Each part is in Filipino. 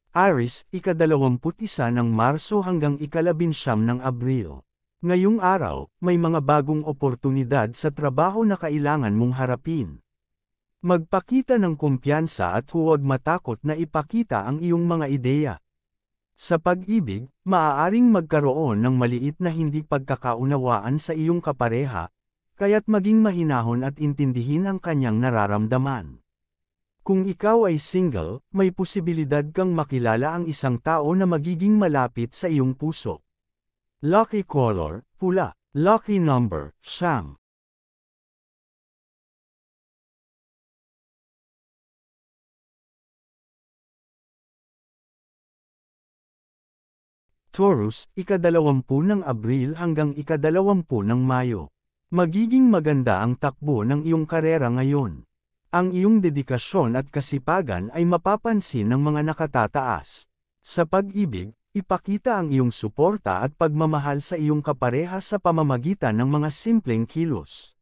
Aries, ika-21 ng Marso hanggang ika-19 ng Abril. Ngayong araw, may mga bagong oportunidad sa trabaho na kailangan mong harapin. Magpakita ng kumpiyansa at huwag matakot na ipakita ang iyong mga ideya. Sa pag-ibig, maaaring magkaroon ng maliit na hindi pagkakaunawaan sa iyong kapareha, kaya't maging mahinahon at intindihin ang kanyang nararamdaman. Kung ikaw ay single, may posibilidad kang makilala ang isang tao na magiging malapit sa iyong puso. Lucky color, pula. Lucky number, siyam. Taurus, ika-20 ng Abril hanggang ika-20 ng Mayo. Magiging maganda ang takbo ng iyong karera ngayon. Ang iyong dedikasyon at kasipagan ay mapapansin ng mga nakatataas. Sa pag-ibig, ipakita ang iyong suporta at pagmamahal sa iyong kapareha sa pamamagitan ng mga simpleng kilos.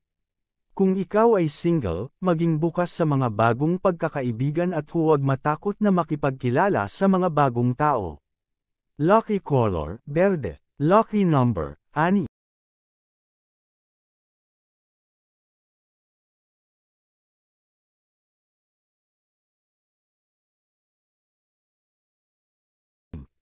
Kung ikaw ay single, maging bukas sa mga bagong pagkakaibigan at huwag matakot na makipagkilala sa mga bagong tao. Lucky color, berde. Lucky number, 6.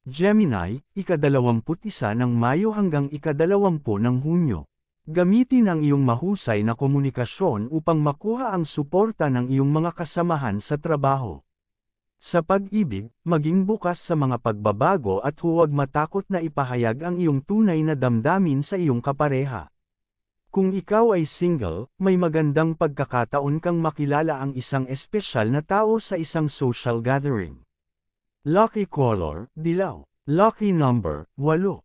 Gemini, ika-21 ng Mayo hanggang ika-20 ng Hunyo. Gamitin ang iyong mahusay na komunikasyon upang makuha ang suporta ng iyong mga kasamahan sa trabaho. Sa pag-ibig, maging bukas sa mga pagbabago at huwag matakot na ipahayag ang iyong tunay na damdamin sa iyong kapareha. Kung ikaw ay single, may magandang pagkakataon kang makilala ang isang espesyal na tao sa isang social gathering. Lucky color, dilaw. Lucky number, 8.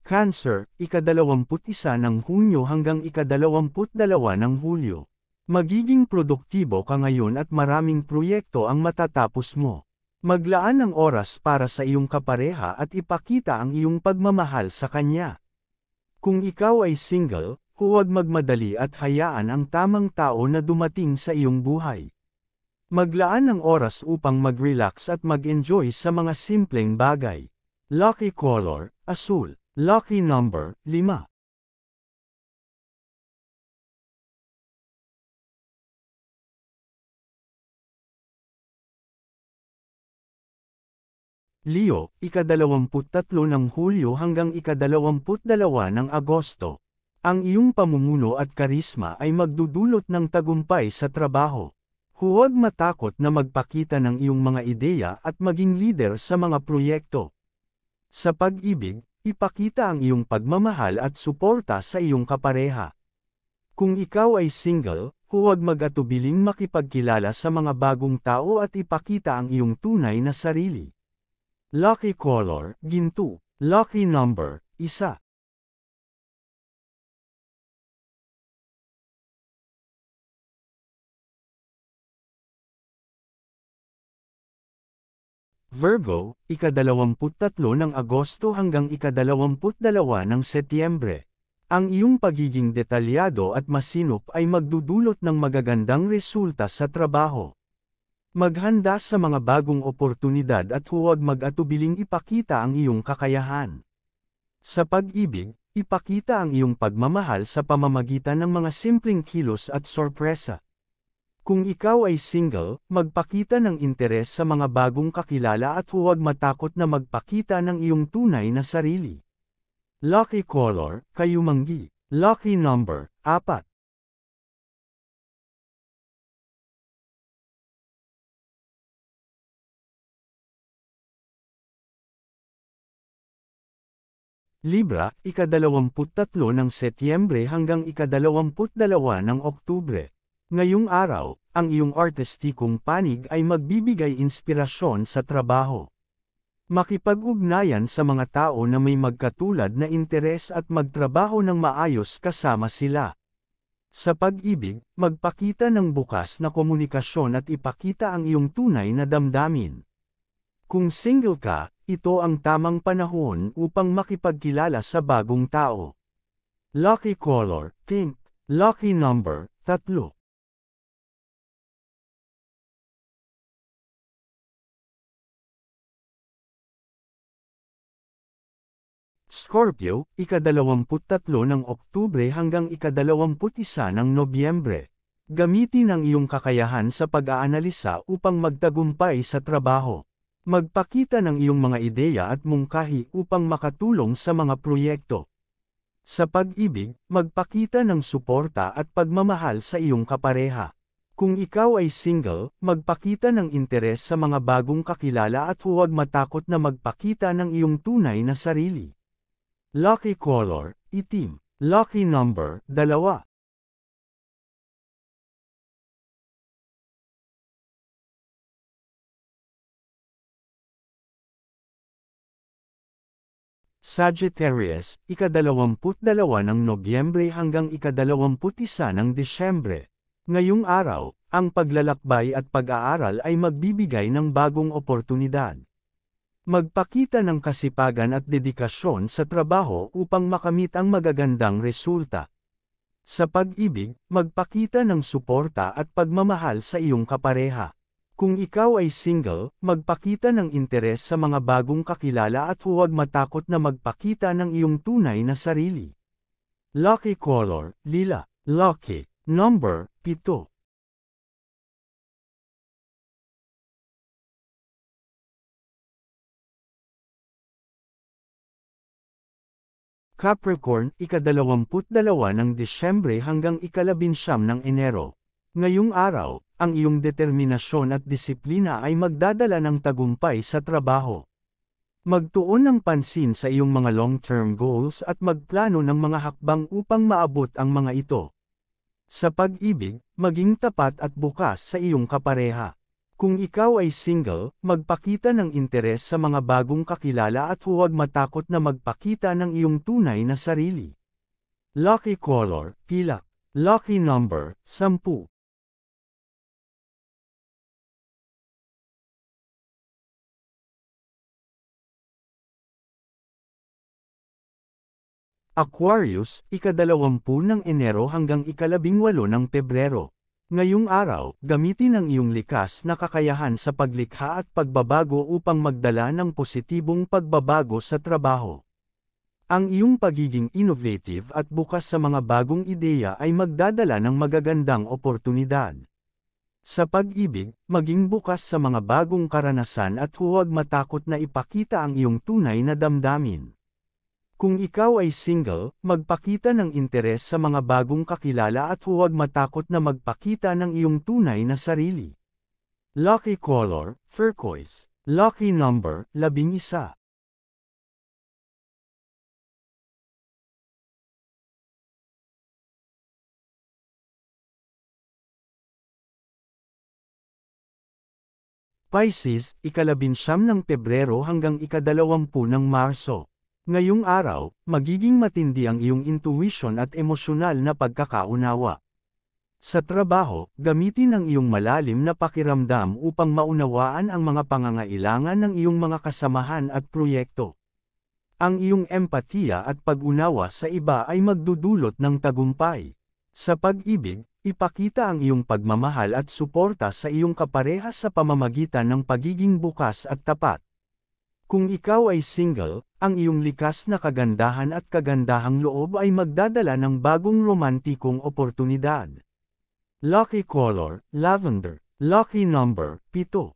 Cancer, ika-21 ng Hunyo hanggang ika-22 ng Hulyo. Magiging produktibo ka ngayon at maraming proyekto ang matatapos mo. Maglaan ng oras para sa iyong kapareha at ipakita ang iyong pagmamahal sa kanya. Kung ikaw ay single, huwag magmadali at hayaan ang tamang tao na dumating sa iyong buhay. Maglaan ng oras upang mag-relax at mag-enjoy sa mga simpleng bagay. Lucky color, asul. Lucky number, 5. Leo, ika-23 ng Hulyo hanggang ika-22 ng Agosto. Ang iyong pamumuno at karisma ay magdudulot ng tagumpay sa trabaho. Huwag matakot na magpakita ng iyong mga ideya at maging leader sa mga proyekto. Sa pag-ibig, ipakita ang iyong pagmamahal at suporta sa iyong kapareha. Kung ikaw ay single, huwag mag-atubiling makipagkilala sa mga bagong tao at ipakita ang iyong tunay na sarili. Lucky color, ginto. Lucky number, 1. Virgo, ika-23 ng Agosto hanggang ika-22 ng Setyembre. Ang iyong pagiging detalyado at masinop ay magdudulot ng magagandang resulta sa trabaho. Maghanda sa mga bagong oportunidad at huwag mag-atubiling ipakita ang iyong kakayahan. Sa pag-ibig, ipakita ang iyong pagmamahal sa pamamagitan ng mga simpleng kilos at sorpresa. Kung ikaw ay single, magpakita ng interes sa mga bagong kakilala at huwag matakot na magpakita ng iyong tunay na sarili. Lucky color, kayumanggi. Lucky number, 4. Libra, ika-23 ng Setyembre hanggang ika-22 ng Oktubre. Ngayong araw, ang iyong artistikong panig ay magbibigay inspirasyon sa trabaho. Makipag-ugnayan sa mga tao na may magkatulad na interes at magtrabaho ng maayos kasama sila. Sa pag-ibig, magpakita ng bukas na komunikasyon at ipakita ang iyong tunay na damdamin. Kung single ka, ito ang tamang panahon upang makipagkilala sa bagong tao. Lucky color, pink. Lucky number, 3. Scorpio, ika-23 ng Oktubre hanggang ika-21 ng Nobyembre. Gamitin ang iyong kakayahan sa pag-aanalisa upang magtagumpay sa trabaho. Magpakita ng iyong mga ideya at mungkahi upang makatulong sa mga proyekto. Sa pag-ibig, magpakita ng suporta at pagmamahal sa iyong kapareha. Kung ikaw ay single, magpakita ng interes sa mga bagong kakilala at huwag matakot na magpakita ng iyong tunay na sarili. Lucky color, itim. Lucky number, 2. Sagittarius, ika-22 ng Nobyembre hanggang ika-21 ng Disyembre. Ngayong araw, ang paglalakbay at pag-aaral ay magbibigay ng bagong oportunidad. Magpakita ng kasipagan at dedikasyon sa trabaho upang makamit ang magagandang resulta. Sa pag-ibig, magpakita ng suporta at pagmamahal sa iyong kapareha. Kung ikaw ay single, magpakita ng interes sa mga bagong kakilala at huwag matakot na magpakita ng iyong tunay na sarili. Lucky color, lila. Lucky number, 7. Capricorn, ika-22 ng Disyembre hanggang ika-19 ng Enero. Ngayong araw, ang iyong determinasyon at disiplina ay magdadala ng tagumpay sa trabaho. Magtuon ng pansin sa iyong mga long-term goals at magplano ng mga hakbang upang maabot ang mga ito. Sa pag-ibig, maging tapat at bukas sa iyong kapareha. Kung ikaw ay single, magpakita ng interes sa mga bagong kakilala at huwag matakot na magpakita ng iyong tunay na sarili. Lucky color, pilak. Lucky number, 10. Aquarius, ika-20 ng Enero hanggang ika-18 ng Pebrero. Ngayong araw, gamitin ang iyong likas na kakayahan sa paglikha at pagbabago upang magdala ng positibong pagbabago sa trabaho. Ang iyong pagiging innovative at bukas sa mga bagong ideya ay magdadala ng magagandang oportunidad. Sa pag-ibig, maging bukas sa mga bagong karanasan at huwag matakot na ipakita ang iyong tunay na damdamin. Kung ikaw ay single, magpakita ng interes sa mga bagong kakilala at huwag matakot na magpakita ng iyong tunay na sarili. Lucky color, turquoise. Lucky number, 11. Pisces, ika-19 ng Pebrero hanggang ika-20 ng Marso. Ngayong araw, magiging matindi ang iyong intuition at emosyonal na pagkakaunawa. Sa trabaho, gamitin ang iyong malalim na pakiramdam upang maunawaan ang mga pangangailangan ng iyong mga kasamahan at proyekto. Ang iyong empatiya at pag-unawa sa iba ay magdudulot ng tagumpay. Sa pag-ibig, ipakita ang iyong pagmamahal at suporta sa iyong kapareha sa pamamagitan ng pagiging bukas at tapat. Kung ikaw ay single, ang iyong likas na kagandahan at kagandahang loob ay magdadala ng bagong romantikong oportunidad. Lucky color, lavender. Lucky number, 7.